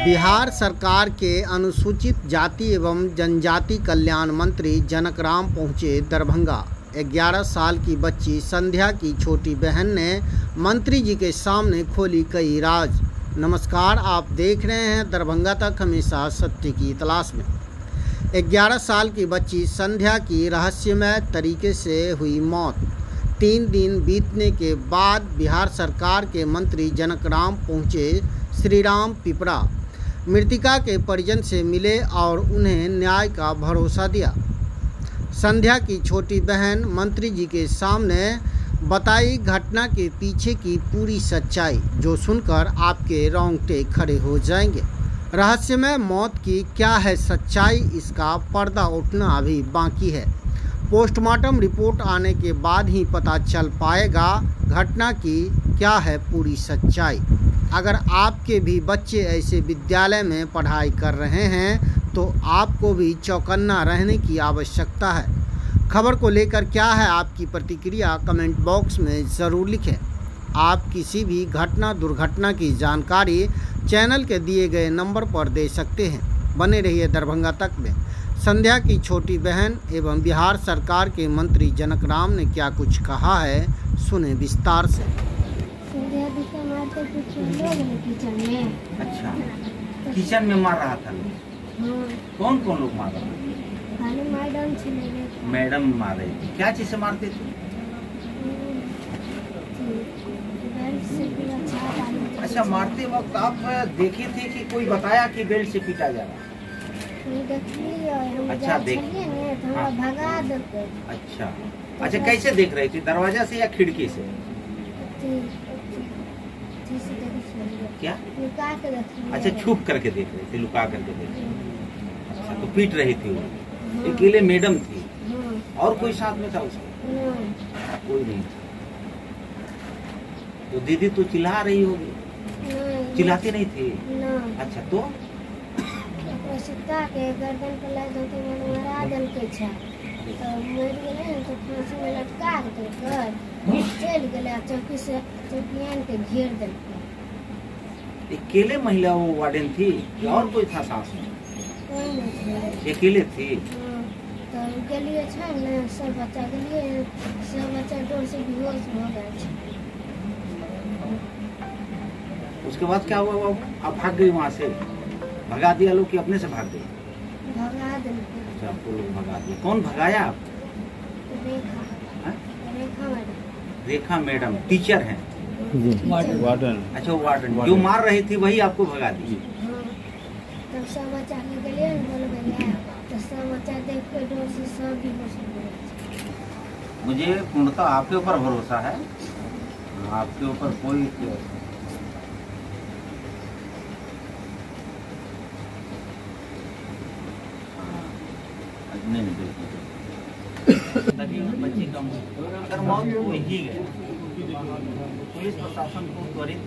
बिहार सरकार के अनुसूचित जाति एवं जनजाति कल्याण मंत्री जनक राम पहुंचे दरभंगा। 11 साल की बच्ची संध्या की छोटी बहन ने मंत्री जी के सामने खोली कई राज। नमस्कार, आप देख रहे हैं दरभंगा तक, हमेशा सत्य की तलाश में। 11 साल की बच्ची संध्या की रहस्यमय तरीके से हुई मौत। 3 दिन बीतने के बाद बिहार सरकार के मंत्री जनक राम पहुँचे श्रीराम पिपरा। मृतिका के परिजन से मिले और उन्हें न्याय का भरोसा दिया। संध्या की छोटी बहन मंत्री जी के सामने बताई घटना के पीछे की पूरी सच्चाई, जो सुनकर आपके रोंगटे खड़े हो जाएंगे। रहस्यमय मौत की क्या है सच्चाई, इसका पर्दा उठना अभी बाकी है। पोस्टमार्टम रिपोर्ट आने के बाद ही पता चल पाएगा घटना की क्या है पूरी सच्चाई। अगर आपके भी बच्चे ऐसे विद्यालय में पढ़ाई कर रहे हैं तो आपको भी चौकन्ना रहने की आवश्यकता है। खबर को लेकर क्या है आपकी प्रतिक्रिया, कमेंट बॉक्स में ज़रूर लिखें। आप किसी भी घटना दुर्घटना की जानकारी चैनल के दिए गए नंबर पर दे सकते हैं। बने रहिए दरभंगा तक में। संध्या की छोटी बहन एवं बिहार सरकार के मंत्री जनक राम ने क्या कुछ कहा है, सुने विस्तार से। अच्छा, किचन में मार रहा था लोग? कौन कौन लोग मार रहा था? मैडम मार रही थी। क्या चीज से मारते थे? अच्छा, मारते वक्त आप देखे थे कि कोई बताया कि बेल्ट से पीटा जा रहा? अच्छा, भगा देते। अच्छा, कैसे देख रही थी? दरवाजा से या खिड़की से? क्या? लुका के देख रही। अच्छा, छुप करके देख रही थी, लुका करके देख रही थी। अच्छा, तो पीट रही थी वो? अकेले मैडम थी और कोई साथ में था उसका? कोई नहीं था। तो दीदी तो चिल्ला रही होगी? चिल्लाती नहीं थी? अच्छा, तो के गर्दन पर लग दो मरा दल के छा तो मर गेले तो फांसी में लटका के चल गेले। चौकी से चौकियान के घेर दल। अकेले महिला वो वार्डन थी और कोई था साथ में? अकेले थी। तो गेलिए छा ना, सब बच्चा गेलिए, सब बच्चा डर से बेहोश हो गए। उसके बाद क्या हुआ बाबू? आप भाग गई वहाँ से? भगा दिया लोग कि अपने से भाग गए? भगा दिया। अच्छा, आपको लोग भगा दिए। कौन भगाया आप? रेखा मैडम टीचर हैं? वार्डन। अच्छा, वार्डन जो मार रही थी वही आपको भगा दी? तब सब बच्चा के लिए बोल गया तो सब बच्चा देख के डर से सब भी मुझे पूर्णतः आपके ऊपर भरोसा है, आपके ऊपर कोई नहीं बच्ची कम अगर मौत हो ही गए तो पुलिस प्रशासन को त्वरित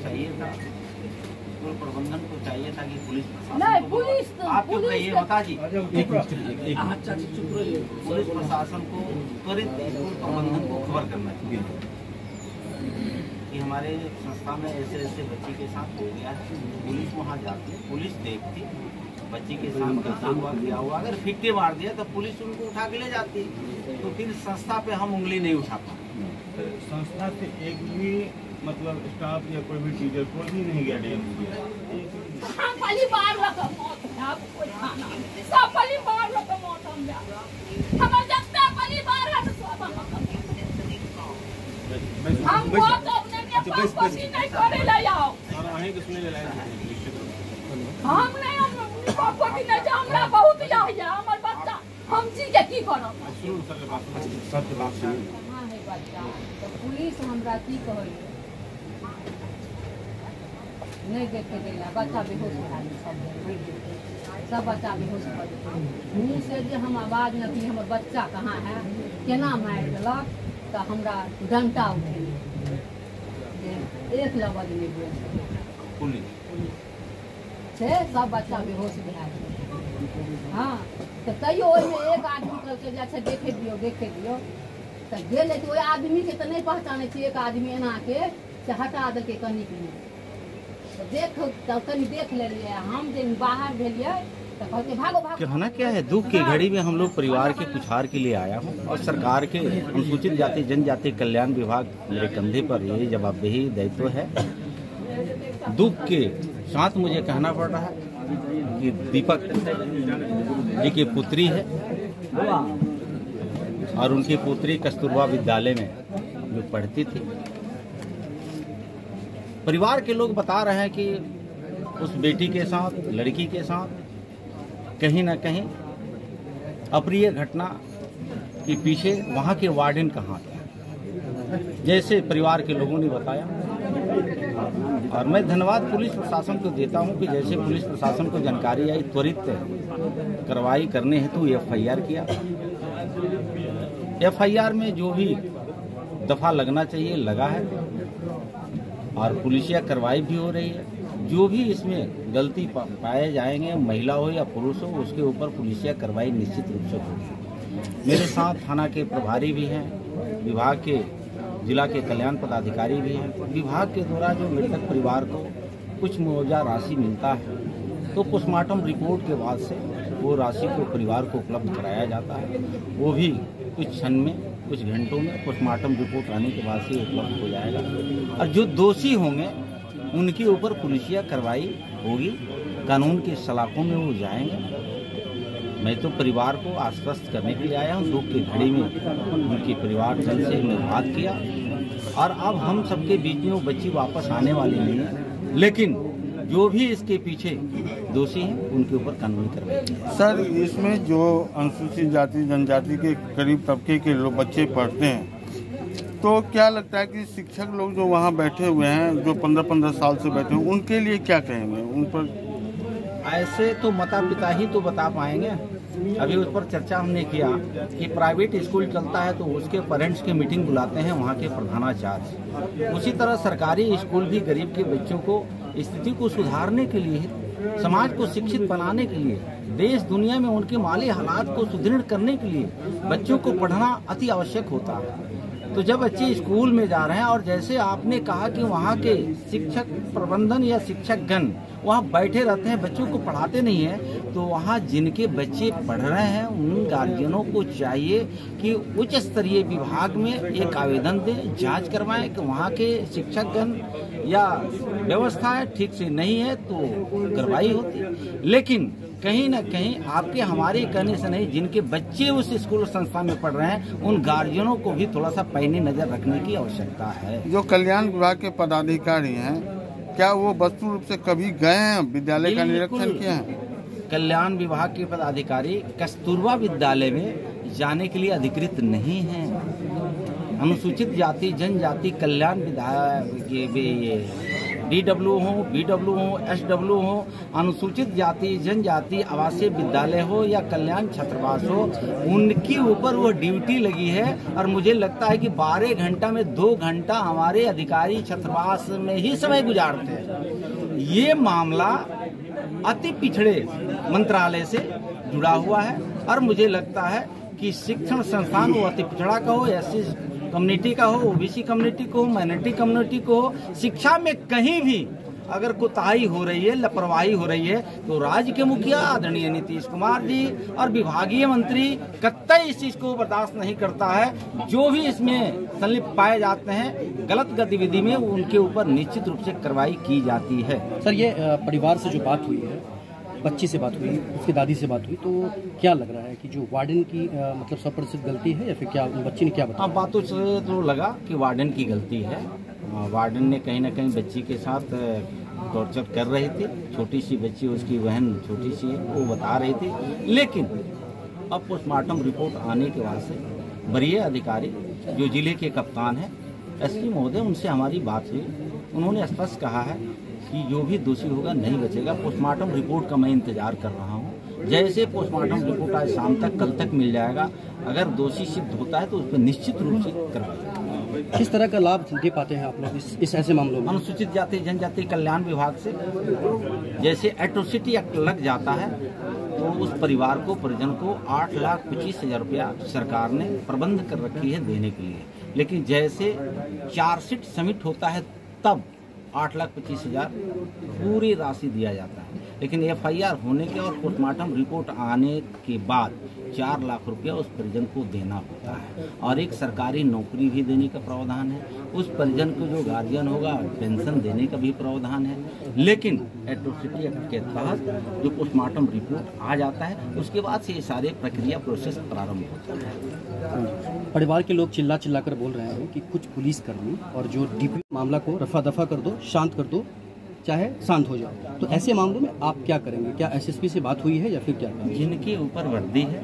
चाहिए था, स्कूल प्रबंधन को चाहिए था कि पुलिस प्रशासन को आपके ऊपर ये बता जी पुलिस प्रशासन को त्वरित स्कूल प्रबंधन को खबर करना चाहिए कि हमारे संस्था में ऐसे ऐसे बच्ची के साथ हो गया है। पुलिस वहाँ जाती, पुलिस देखती बच्ची के साथ कैसा हुआ क्या हुआ। अगर फिक्के मार दिया तो पुलिस उनको उठा के ले जाती, तो फिर संस्था पे हम उंगली नहीं उठा पाते। संस्था से एक भी मतलब स्टाफ या कोई भी टीचर कोई भी नहीं गया डीएम बहुत बच्चा हम जी के की करब? पुलिस हमरा की कहै नहीं देखे देला, बच्चा बेहोश भए गेल। सब बच्चा बेहोश भए गेल। मुँह से जे हम आवाज न दी हमर बच्चा कहाँ है, केना मारि देलक, तो हमरा डंटा उठेली। एक लबद नहीं पुलिस से सब बच्चा बेहोश भए गेल। हाँ, तो तैयो ओहिमे एक आदमी कहलकै जे अच्छा देखे दियो तो गेल तो आदमी के तो नहीं पहचाने, एक आदमी एना के से हटा देलकै कनिक तो तनी देख लेलिए, हम जे बाहर भेलिए तो कहते भागो भागो। कहना क्या है, दुख की घड़ी में हम लोग परिवार के कुछार के लिए आया हूँ और सरकार के अनुसूचित जाति जनजाति कल्याण विभाग मेरे कंधे पर ये जवाबदेही दायित्व है। दुख के साथ मुझे कहना पड़ रहा है कि दीपक जी की पुत्री है और उनकी पुत्री कस्तूरबा विद्यालय में जो पढ़ती थी। परिवार के लोग बता रहे हैं कि उस बेटी के साथ, लड़की के साथ कहीं ना कहीं अप्रिय घटना के पीछे वहाँ के वार्डन कहाँ थे, जैसे परिवार के लोगों ने बताया। और मैं धन्यवाद पुलिस प्रशासन को देता हूं कि जैसे पुलिस प्रशासन को जानकारी आई, त्वरित कार्रवाई करने हेतु एफआईआर किया। एफआईआर में जो भी दफा लगना चाहिए लगा है और पुलिसिया कार्रवाई भी हो रही है। जो भी इसमें गलती पाए जाएंगे, महिला हो या पुरुष हो, उसके ऊपर पुलिसिया कार्रवाई निश्चित रूप से होगी। मेरे साथ थाना के प्रभारी भी हैं, विभाग के जिला के कल्याण पदाधिकारी भी हैं। विभाग के द्वारा जो मृतक परिवार को कुछ मुआवजा राशि मिलता है तो पोस्टमार्टम रिपोर्ट के बाद से वो राशि को परिवार को उपलब्ध कराया जाता है। वो भी कुछ क्षण में, कुछ घंटों में पोस्टमार्टम रिपोर्ट आने के बाद से उपलब्ध हो जाएगा। और जो दोषी होंगे उनके ऊपर पुलिसिया कार्रवाई होगी, कानून के सलाखों में वो जाएंगे। मैं तो परिवार को आश्वस्त करने के लिए आया हूँ। दुख की घड़ी में उनके परिवार जन से मैं बात किया और अब हम सबके बीच में वो बच्ची वापस आने वाली नहीं है, लेकिन जो भी इसके पीछे दोषी हैं उनके ऊपर कानूनी कार्रवाई। सर, इसमें जो अनुसूचित जाति जनजाति के करीब तबके के लोग बच्चे पढ़ते हैं, तो क्या लगता है कि शिक्षक लोग जो वहाँ बैठे हुए हैं, जो 15-15 साल से बैठे हैं, उनके लिए क्या कहेंगे? उन पर ऐसे तो माता पिता ही तो बता पाएंगे। अभी उस पर चर्चा हमने किया कि प्राइवेट स्कूल चलता है तो उसके पेरेंट्स की मीटिंग बुलाते हैं वहाँ के प्रधानाचार्य। उसी तरह सरकारी स्कूल भी गरीब के बच्चों को स्थिति को सुधारने के लिए, समाज को शिक्षित बनाने के लिए, देश दुनिया में उनके माली हालात को सुदृढ़ करने के लिए बच्चों को पढ़ना अति आवश्यक होता है। तो जब बच्चे स्कूल में जा रहे हैं और जैसे आपने कहा कि वहाँ के शिक्षक प्रबंधन या शिक्षक गण वहाँ बैठे रहते हैं, बच्चों को पढ़ाते नहीं है, तो वहाँ जिनके बच्चे पढ़ रहे हैं उन गार्जियनों को चाहिए कि उच्च स्तरीय विभाग में एक आवेदन दें, जांच करवाएं कि वहाँ के शिक्षक गण या व्यवस्था ठीक से नहीं है तो कार्रवाई होती। लेकिन कहीं न कहीं आपके हमारे कहने से नहीं, जिनके बच्चे उस स्कूल संस्था में पढ़ रहे हैं उन गार्जियनों को भी थोड़ा सा पैनी नजर रखने की आवश्यकता है। जो कल्याण विभाग के पदाधिकारी हैं, क्या वो वस्तु रूप से कभी गए हैं, विद्यालय का निरीक्षण किया है? कल्याण विभाग के पदाधिकारी कस्तूरबा विद्यालय में जाने के लिए अधिकृत नहीं है। अनुसूचित जाति जनजाति कल्याण DW हो, BW हो, SW हो, अनुसूचित जाति जनजाति आवासीय विद्यालय हो या कल्याण छात्रावास हो, उनके ऊपर वो ड्यूटी लगी है। और मुझे लगता है कि 12 घंटा में 2 घंटा हमारे अधिकारी छात्रावास में ही समय गुजारते हैं। ये मामला अति पिछड़े मंत्रालय से जुड़ा हुआ है और मुझे लगता है कि शिक्षण संस्थान वो अति पिछड़ा का हो, SC कम्युनिटी का हो, OBC कम्युनिटी को हो, माइनॉरिटी कम्युनिटी को हो, शिक्षा में कहीं भी अगर कोताही हो रही है, लापरवाही हो रही है तो राज्य के मुखिया आदरणीय नीतीश कुमार जी और विभागीय मंत्री कतई इस चीज को बर्दाश्त नहीं करता है। जो भी इसमें संलिप्त पाए जाते हैं गलत गतिविधि में, उनके ऊपर निश्चित रूप से कार्रवाई की जाती है। सर, ये परिवार से जो बात हुई है, बच्ची से बात हुई, उसकी दादी से बात हुई, तो क्या लग रहा है कि जो वार्डन की मतलब 100% गलती है या फिर क्या बच्ची ने क्या बताया? बातों से तो लगा कि वार्डन की गलती है। वार्डन ने कहीं ना कहीं बच्ची के साथ टॉर्चर कर रही थी। छोटी सी बच्ची, उसकी बहन छोटी सी है, वो बता रही थी। लेकिन अब पोस्टमार्टम रिपोर्ट आने के बाद से वरीय अधिकारी जो जिले के कप्तान हैं SP महोदय, उनसे हमारी बात हुई। उन्होंने स्पष्ट कहा है कि जो भी दोषी होगा नहीं बचेगा। पोस्टमार्टम रिपोर्ट का मैं इंतजार कर रहा हूँ। जैसे पोस्टमार्टम रिपोर्ट आज शाम तक, कल तक मिल जाएगा। अगर दोषी सिद्ध होता है तो उस पर निश्चित रूप से कार्रवाई। किस तरह का लाभ दे पाते हैं आप लोग इस ऐसे मामलों में? अनुसूचित जाति जनजाति कल्याण विभाग से जैसे एट्रोसिटी एक्ट लग जाता है तो उस परिवार को, परिजन को 8,25,000 रुपया सरकार ने प्रबंध कर रखी है देने के लिए। लेकिन जैसे चार्जशीट सबमिट होता है तब 8,25,000 पूरी राशि दिया जाता है। लेकिन FIR होने के और पोस्टमार्टम रिपोर्ट आने के बाद 4 लाख रुपया उस परिजन को देना होता है और एक सरकारी नौकरी भी देने का प्रावधान है। उस परिजन को जो गार्जियन होगा पेंशन देने का भी प्रावधान है। लेकिन एट्रोसिटी एक्ट के तहत जो पोस्टमार्टम रिपोर्ट आ जाता है उसके बाद से ये सारे प्रक्रिया प्रोसेस प्रारंभ होता है। परिवार के लोग चिल्ला चिल्ला कर बोल रहे हैं कि कुछ पुलिसकर्मी और जो DPO मामला को रफा दफा कर दो, शांत कर दो, चाहे शांत हो जाओ। तो ऐसे मामलों में आप क्या करेंगे? क्या SSP से बात हुई है या फिर क्या? जिनके ऊपर वर्दी है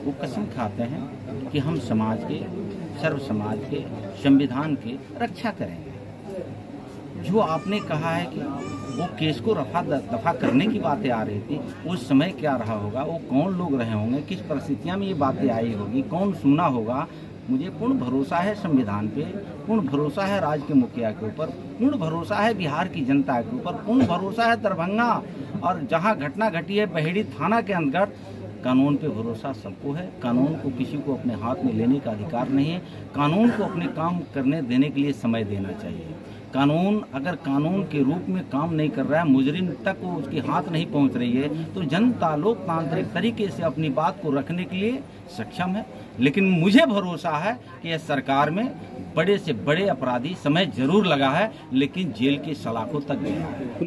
वो कसम खाते हैं कि हम समाज के, सर्व समाज के, संविधान की रक्षा करेंगे। जो आपने कहा है कि वो केस को रफा दफा करने की बातें आ रही थी, उस समय क्या रहा होगा, वो कौन लोग रहे होंगे, किस परिस्थितियां में ये बातें आई होगी, कौन सुना होगा। मुझे पूर्ण भरोसा है संविधान पे, पूर्ण भरोसा है राज्य के मुखिया के ऊपर, पूर्ण भरोसा है बिहार की जनता के ऊपर, पूर्ण भरोसा है दरभंगा और जहां घटना घटी है बहेड़ी थाना के अंतर्गत। कानून पे भरोसा सबको है। कानून को किसी को अपने हाथ में लेने का अधिकार नहीं है। कानून को अपने काम करने देने के लिए समय देना चाहिए। कानून अगर कानून के रूप में काम नहीं कर रहा है, मुजरिम तक वो उसके हाथ नहीं पहुंच रही है, तो जनता लोकतांत्रिक तरीके से अपनी बात को रखने के लिए सक्षम है। लेकिन मुझे भरोसा है कि यह सरकार में बड़े से बड़े अपराधी समय जरूर लगा है, लेकिन जेल की सलाखों तक गया है।